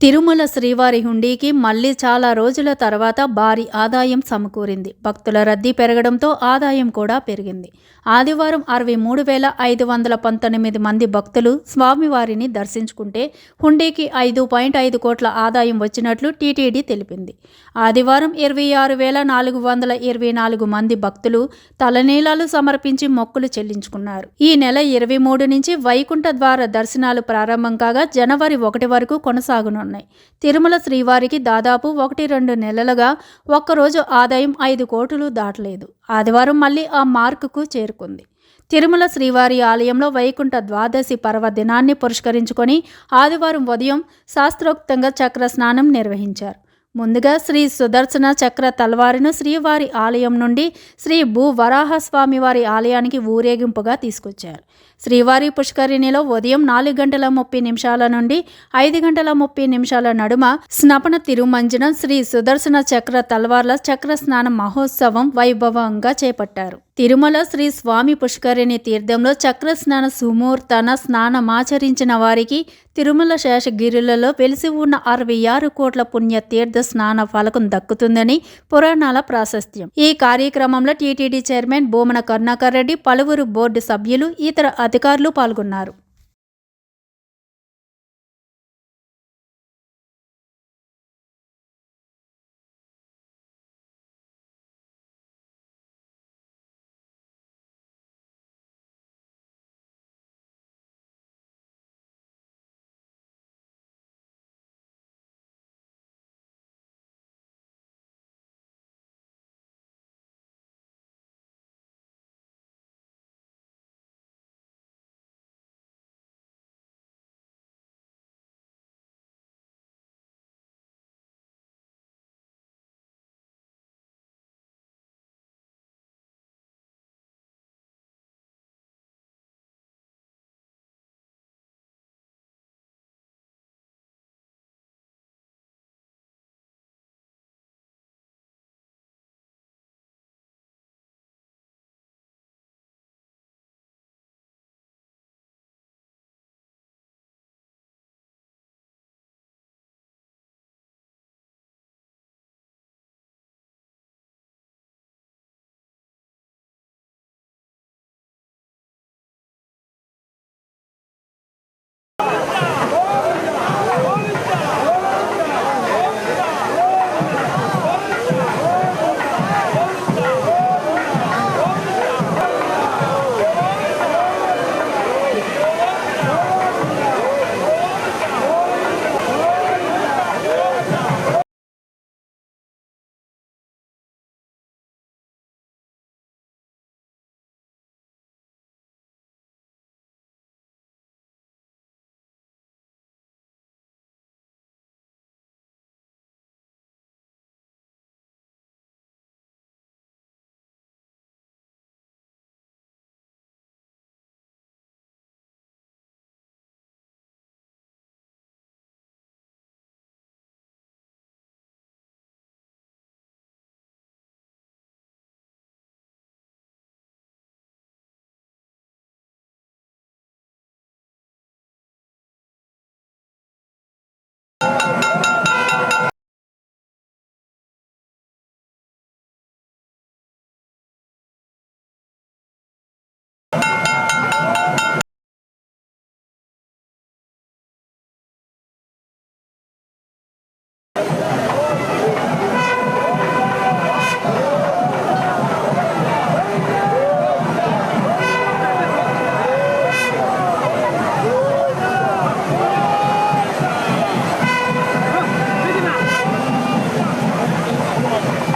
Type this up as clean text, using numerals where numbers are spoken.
తిరుమల శ్రీవారి హుండీకి మళ్లీ చాలా రోజుల తర్వాత భారీ ఆదాయం సమకూరింది. భక్తుల రద్దీ పెరగడంతో ఆదాయం కూడా పెరిగింది. ఆదివారం 63,519 మంది భక్తులు స్వామివారిని దర్శించుకుంటే హుండీకి 5.5 కోట్ల ఆదాయం వచ్చినట్లు టీటీడీ తెలిపింది. ఆదివారం 26,424 మంది భక్తులు తలనీలాలు సమర్పించి మొక్కులు చెల్లించుకున్నారు. ఈ నెల 23 నుంచి వైకుంఠ ద్వార దర్శనాలు ప్రారంభం కాగా జనవరి 1 వరకు కొనసాగునున్నాయి. తిరుమల శ్రీవారికి దాదాపు 1-2 నెలలుగా ఒక్కరోజు ఆదాయం 5 కోట్లు దాటలేదు. ఆదివారం మళ్లీ ఆ మార్కుకు చేరుకుంది. తిరుమల శ్రీవారి ఆలయంలో వైకుంఠ ద్వాదశి పర్వదినాన్ని పురస్కరించుకొని ఆదివారం ఉదయం శాస్త్రోక్తంగా చక్ర స్నానం నిర్వహించారు. ముందుగా శ్రీ సుదర్శన చక్ర తల్వారును శ్రీవారి ఆలయం నుండి శ్రీ భూ వరాహస్వామి వారి ఆలయానికి ఊరేగింపుగా తీసుకొచ్చారు. శ్రీవారి పుష్కరిణిలో ఉదయం 4:30 నుండి 5:30 నడుమ స్నపన తిరుమంజనం శ్రీ సుదర్శన చక్ర తల్వార్ల చక్ర స్నాన మహోత్సవం వైభవంగా చేపట్టారు. తిరుమల శ్రీ స్వామి పుష్కరిణి తీర్థంలో చక్ర స్నాన సుమూర్తన స్నానమాచరించిన వారికి తిరుమల శేషగిరులలో వెలిసి ఉన్న 66 కోట్ల పుణ్య తీర్థ స్నాన ఫలకం దక్కుతుందని పురాణాల ప్రాశస్త్యం. ఈ కార్యక్రమంలో టీటీడీ చైర్మన్ భూమన కరుణాకర్ రెడ్డి, పలువురు బోర్డు సభ్యులు, ఇతర అధికారులు పాల్గొన్నారు.